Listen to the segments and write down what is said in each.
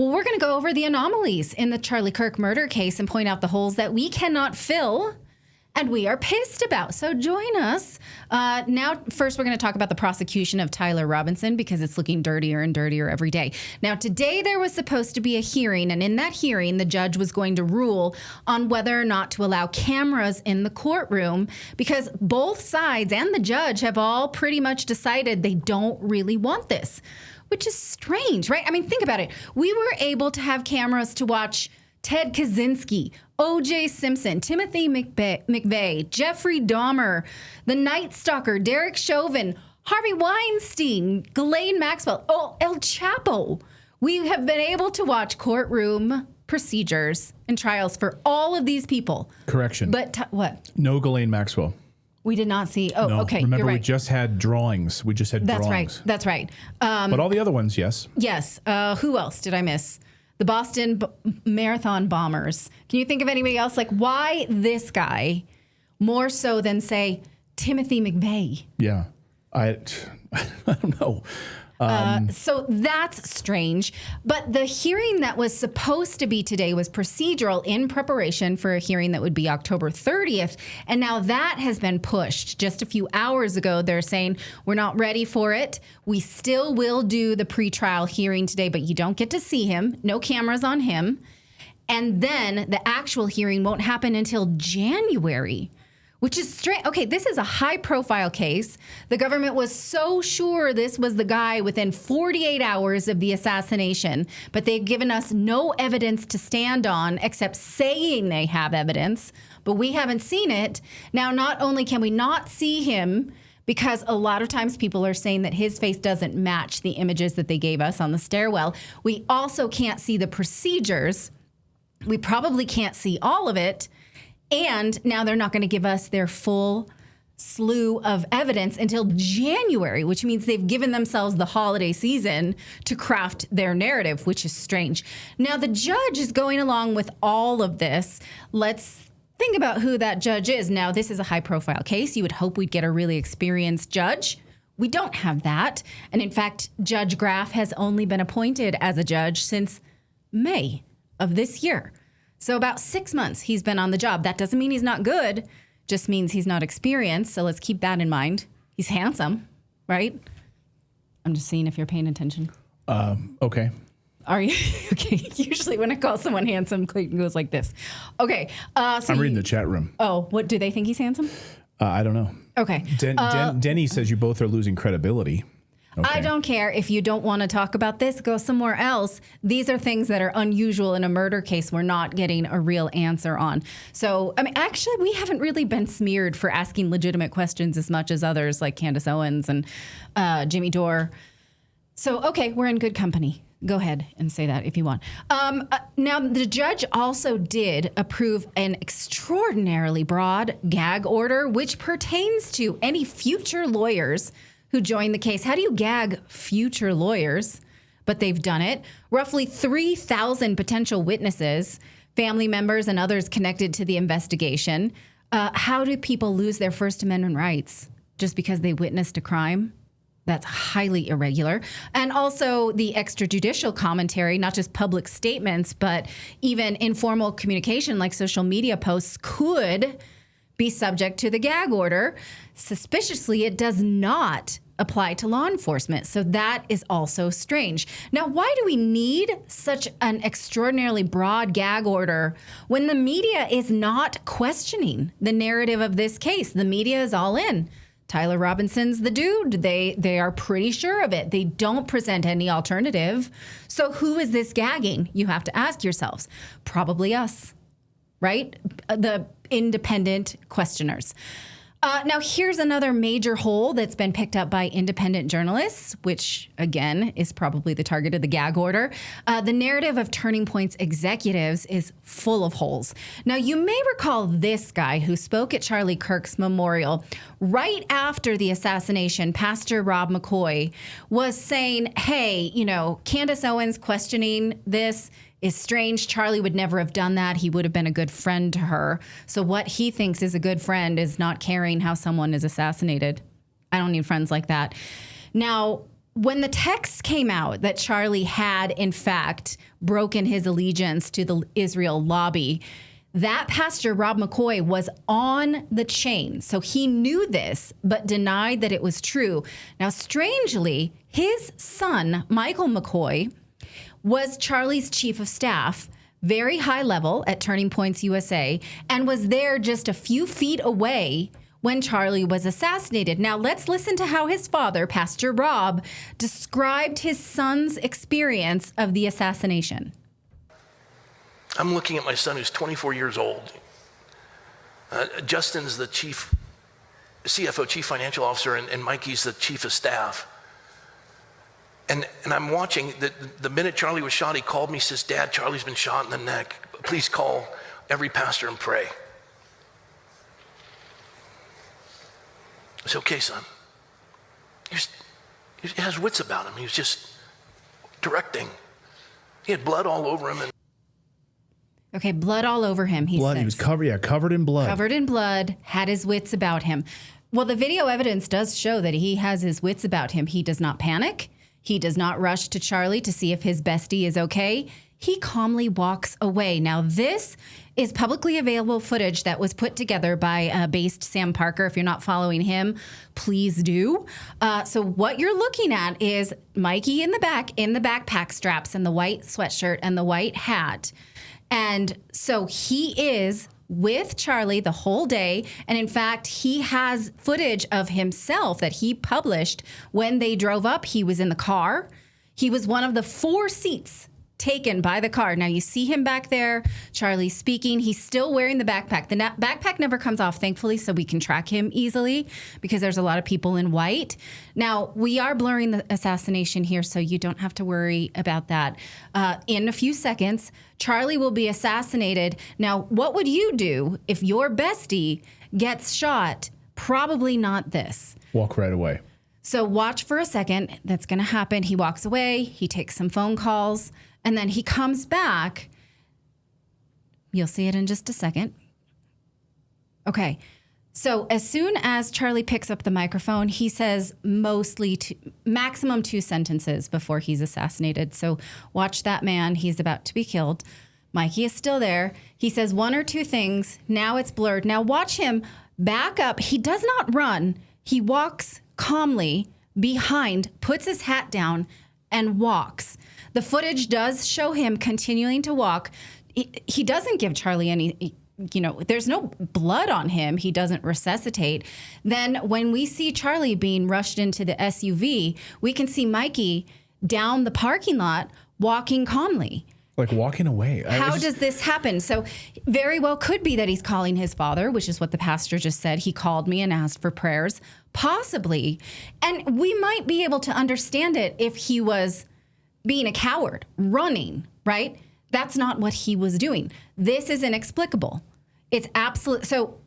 Well, we're going to go over the anomalies in the Charlie Kirk murder case and point out the holes that we cannot fill and we are pissed about. So join us. Now, first, we're going to talk about the prosecution of Tyler Robinson because it's looking dirtier and dirtier every day. Now, today there was supposed to be a hearing, and in that hearing, the judge was going to rule on whether or not to allow cameras in the courtroom because both sides and the judge have all pretty much decided they don't really want this, which is strange, right? I mean, think about it. We were able to have cameras to watch Ted Kaczynski, O.J. Simpson, Timothy McVeigh, Jeffrey Dahmer, the Night Stalker, Derek Chauvin, Harvey Weinstein, Ghislaine Maxwell, El Chapo. We have been able to watch courtroom procedures and trials for all of these people. Correction. But what? No Ghislaine Maxwell. We did not see. Oh, no. Okay. Remember, you're right. we just had drawings. That's right. That's right. But all the other ones, yes. Yes. Who else did I miss? The Boston Marathon bombers. Can you think of anybody else? Like, why this guy more so than, say, Timothy McVeigh? Yeah. I don't know. So that's strange. But the hearing that was supposed to be today was procedural in preparation for a hearing that would be October 30th. And now that has been pushed. Just a few hours ago, they're saying we're not ready for it. We still will do the pretrial hearing today, but you don't get to see him. No cameras on him. And then the actual hearing won't happen until January. Which is strange. Okay, this is a high-profile case. The government was so sure this was the guy within 48 hours of the assassination, but they've given us no evidence to stand on except saying they have evidence, but we haven't seen it. Now, not only can we not see him, because a lot of times people are saying that his face doesn't match the images that they gave us on the stairwell, we also can't see the procedures. We probably can't see all of it. And now they're not going to give us their full slew of evidence until January, which means they've given themselves the holiday season to craft their narrative, which is strange. Now, the judge is going along with all of this. Let's think about who that judge is. Now, this is a high-profile case. You would hope we'd get a really experienced judge. We don't have that. And in fact, Judge Graff has only been appointed as a judge since May of this year. So about 6 months he's been on the job. That doesn't mean he's not good, just means he's not experienced. So let's keep that in mind. He's handsome, right? I'm just seeing if you're paying attention. Okay. Are you? Okay. Usually when I call someone handsome, Clayton goes like this. Okay. I'm reading the chat room. Oh, what do they think he's handsome? I don't know. Okay. Denny says you both are losing credibility. Okay. I don't care. If you don't want to talk about this, go somewhere else. These are things that are unusual in a murder case we're not getting a real answer on. So, I mean, actually, we haven't really been smeared for asking legitimate questions as much as others like Candace Owens and Jimmy Dore. So, okay, we're in good company. Go ahead and say that if you want. Now, the judge also did approve an extraordinarily broad gag order, which pertains to any future lawyers who joined the case. How do you gag future lawyers? But they've done it. Roughly 3,000 potential witnesses, family members, and others connected to the investigation. How do people lose their First Amendment rights just because they witnessed a crime? That's highly irregular. And also the extrajudicial commentary, not just public statements, but even informal communication like social media posts could be subject to the gag order. Suspiciously, it does not apply to law enforcement. So that is also strange. Now, why do we need such an extraordinarily broad gag order when the media is not questioning the narrative of this case? The media is all in. Tyler Robinson's the dude. They are pretty sure of it. They don't present any alternative. So who is this gagging? You have to ask yourselves. Probably us, right? The independent questioners. Now, here's another major hole that's been picked up by independent journalists, which, again, is probably the target of the gag order. The narrative of Turning Point's executives is full of holes. Now, you may recall this guy who spoke at Charlie Kirk's memorial right after the assassination. Pastor Rob McCoy was saying, hey, Candace Owens questioning this is strange. Charlie would never have done that. He would have been a good friend to her. So what he thinks is a good friend is not caring how someone is assassinated. I don't need friends like that. Now, when the text came out that Charlie had, in fact, broken his allegiance to the Israel lobby, that pastor, Rob McCoy, was on the chain. So he knew this, but denied that it was true. Now, strangely, his son, Michael McCoy, was Charlie's chief of staff, very high level at Turning Points USA, and was there just a few feet away when Charlie was assassinated. Now, let's listen to how his father, Pastor Rob, described his son's experience of the assassination. I'm looking at my son who's 24 years old. Justin's the CFO, chief financial officer, and Mikey's the chief of staff. And I'm watching, the minute Charlie was shot, he called me, says, "Dad, Charlie's been shot in the neck. Please call every pastor and pray." I said, "Okay, son." He has wits about him. He was just directing. He had blood all over him. Okay, blood all over him, he says. He was covered in blood. Covered in blood, had his wits about him. Well, the video evidence does show that he has his wits about him. He does not panic. He does not rush to Charlie to see if his bestie is okay. He calmly walks away. Now, this is publicly available footage that was put together by Based Sam Parker. If you're not following him, please do. So what you're looking at is Mikey in the backpack straps and the white sweatshirt and the white hat. And so he is with Charlie the whole day. And in fact, he has footage of himself that he published when they drove up. He was in the car. He was one of the 4 seats taken by the car. Now you see him back there, Charlie speaking. He's still wearing the backpack. The backpack never comes off, thankfully, so we can track him easily because there's a lot of people in white. Now, we are blurring the assassination here, so you don't have to worry about that. In a few seconds, Charlie will be assassinated. Now, what would you do if your bestie gets shot? Probably not this. Walk right away. So watch for a second. That's going to happen. He walks away. He takes some phone calls. And then he comes back. You'll see it in just a second. Okay. So as soon as Charlie picks up the microphone, he says maximum 2 sentences before he's assassinated. So watch that man. He's about to be killed. Mikey is still there. He says 1 or 2 things. Now it's blurred. Now watch him back up. He does not run. He walks calmly behind, puts his hat down, and walks. The footage does show him continuing to walk. He doesn't give Charlie any, there's no blood on him. He doesn't resuscitate. Then when we see Charlie being rushed into the SUV, we can see Mikey down the parking lot walking calmly. Like walking away. How does this happen? So very well could be that he's calling his father, which is what the pastor just said. He called me and asked for prayers, possibly. And we might be able to understand it if he was being a coward, running, right? That's not what he was doing. This is inexplicable. It's absolute. So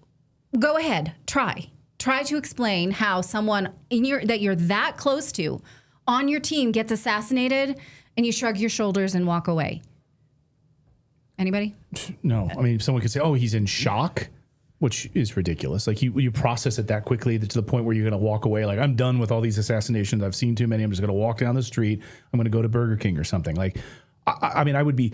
go ahead, try to explain how someone that you're that close to on your team gets assassinated and you shrug your shoulders and walk away. Anybody? No. I mean, someone could say, "Oh, he's in shock," which is ridiculous. Like you process it that quickly to the point where you're going to walk away. Like, I'm done with all these assassinations. I've seen too many. I'm just going to walk down the street. I'm going to go to Burger King or something. Like, I mean, I would be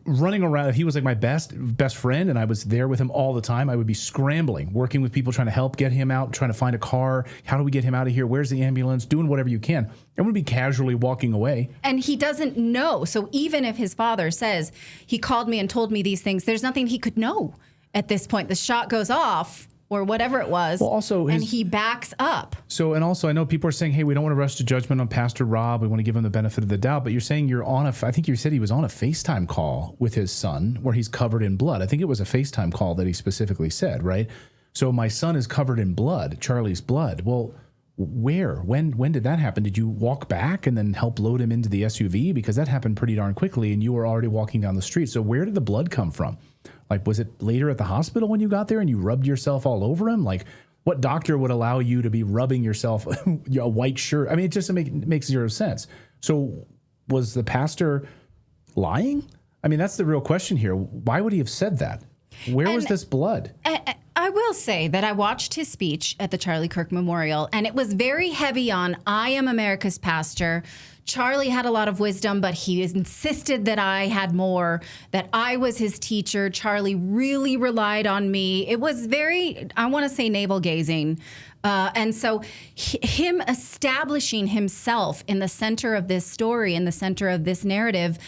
running around. If he was like my best friend and I was there with him all the time, I would be scrambling, working with people, trying to help get him out, trying to find a car. How do we get him out of here? Where's the ambulance? Doing whatever you can. I wouldn't be casually walking away. And he doesn't know. So even if his father says, he called me and told me these things, there's nothing he could know at this point. The shot goes off or whatever it was. Well, also and he backs up. So, and also I know people are saying, hey, we don't want to rush to judgment on Pastor Rob. We want to give him the benefit of the doubt. But you're saying I think you said he was on a FaceTime call with his son where he's covered in blood. I think it was a FaceTime call that he specifically said, right? So my son is covered in blood, Charlie's blood. Well, where? When did that happen? Did you walk back and then help load him into the SUV? Because that happened pretty darn quickly and you were already walking down the street. So where did the blood come from? Like, was it later at the hospital when you got there and you rubbed yourself all over him? Like, what doctor would allow you to be rubbing yourself a white shirt? I mean, it just makes zero sense. So was the pastor lying? I mean, that's the real question here. Why would he have said that? Where was this blood? I will say that I watched his speech at the Charlie Kirk Memorial, and it was very heavy on, I am America's pastor. Charlie had a lot of wisdom, but he insisted that I had more, that I was his teacher. Charlie really relied on me. It was very, I want to say, navel-gazing. And so him establishing himself in the center of this story, in the center of this narrative,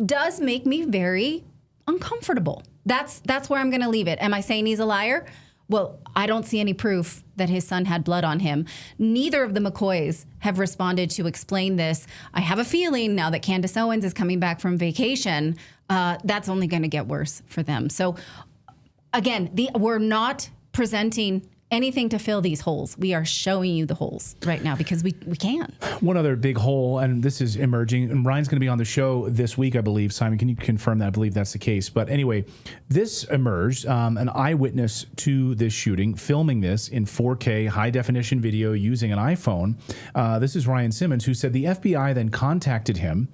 does make me very uncomfortable. That's where I'm going to leave it. Am I saying he's a liar? Well, I don't see any proof that his son had blood on him. Neither of the McCoys have responded to explain this. I have a feeling now that Candace Owens is coming back from vacation, that's only going to get worse for them. So again, we're not presenting anything to fill these holes. We are showing you the holes right now because we can. One other big hole, and this is emerging, and Ryan's going to be on the show this week, I believe. Simon, can you confirm that? I believe that's the case. But anyway, this emerged, an eyewitness to this shooting, filming this in 4K high-definition video using an iPhone. This is Ryan Simmons, who said the FBI then contacted him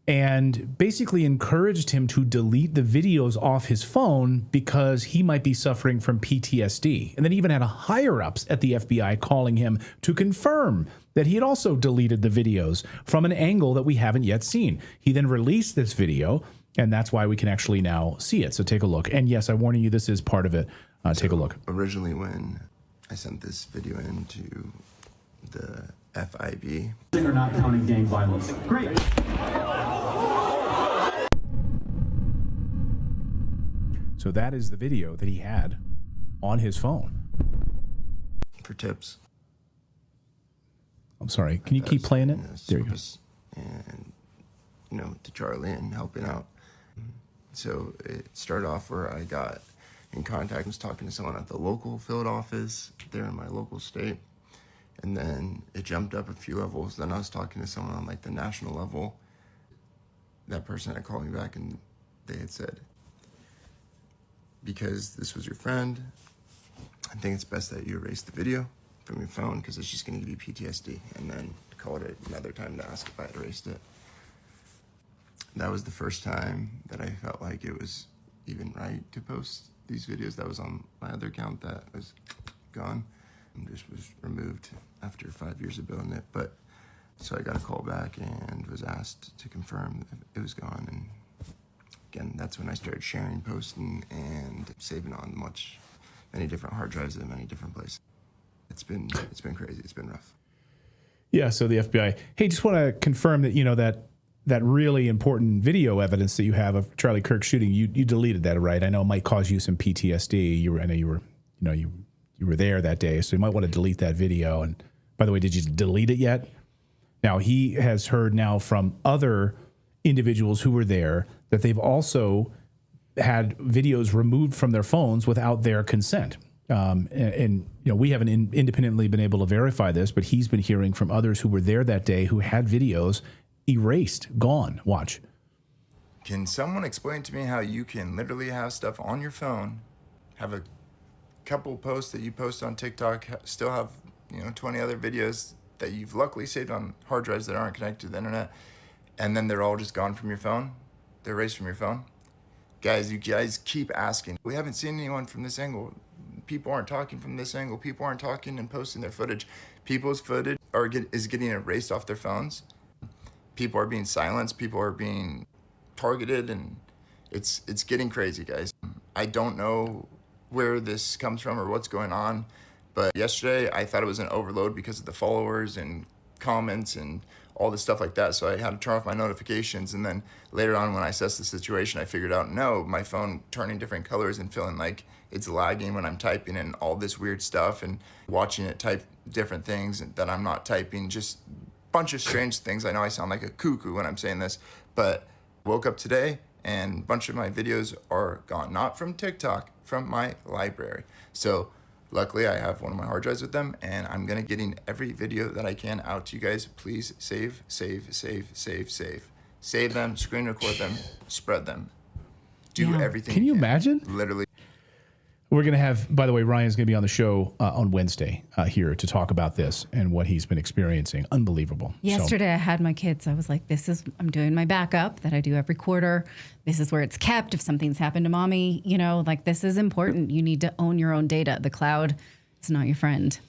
and basically encouraged him to delete the videos off his phone because he might be suffering from PTSD. And then even had higher-ups at the FBI calling him to confirm that he had also deleted the videos from an angle that we haven't yet seen. He then released this video, and that's why we can actually now see it. So take a look. And yes, I'm warning you, this is part of it. Take a look. Originally, when I sent this video into the FIB. Or not counting gang violence. Great. So that is the video that he had on his phone. For tips. I'm sorry. Can you keep playing it? There you go. And, to Charlie and helping out. So it started off where I got in contact, was talking to someone at the local field office there in my local state. And then it jumped up a few levels. Then I was talking to someone on the national level. That person had called me back and they had said, because this was your friend, I think it's best that you erase the video from your phone because it's just going to give you PTSD. And then called it another time to ask if I had erased it. That was the first time that I felt like it was even right to post these videos. That was on my other account that was gone. Just was removed after 5 years of building it. But so I got a call back and was asked to confirm that it was gone. And again, that's when I started sharing, posting, and saving on many different hard drives in many different places. It's been crazy. It's been rough. Yeah. So the FBI. Hey, just want to confirm that that really important video evidence that you have of Charlie Kirk shooting. You deleted that, right? I know it might cause you some PTSD. You were there that day, so you might want to delete that video. And by the way, did you delete it yet? Now, he has heard now from other individuals who were there that they've also had videos removed from their phones without their consent. We haven't independently been able to verify this, but he's been hearing from others who were there that day who had videos erased, gone. Watch. Can someone explain to me how you can literally have stuff on your phone, have a couple posts that you post on TikTok, still have 20 other videos that you've luckily saved on hard drives that aren't connected to the internet, and then they're all just gone from your phone? They're erased from your phone? Guys, you guys keep asking. We haven't seen anyone from this angle. People aren't talking from this angle. People aren't talking and posting their footage. People's footage is getting erased off their phones. People are being silenced. People are being targeted, and it's getting crazy, guys. I don't know where this comes from or what's going on, but yesterday I thought it was an overload because of the followers and comments and all this stuff like that, so I had to turn off my notifications. And then later on, when I assessed the situation, I figured out, no, my phone turning different colors and feeling like it's lagging when I'm typing and all this weird stuff, and watching it type different things that I'm not typing, just a bunch of strange things. I know I sound like a cuckoo when I'm saying this, but woke up today and a bunch of my videos are gone, not from TikTok, from my library. So luckily I have one of my hard drives with them, and I'm gonna getting every video that I can out to you guys. Please save them, screen record them, spread them, do everything. Can you imagine? Literally. We're going to have, by the way, Ryan's going to be on the show on Wednesday here to talk about this and what he's been experiencing. Unbelievable. Yesterday, I had my kids. I was like, I'm doing my backup that I do every quarter. This is where it's kept. If something's happened to mommy, this is important. You need to own your own data. The cloud is not your friend.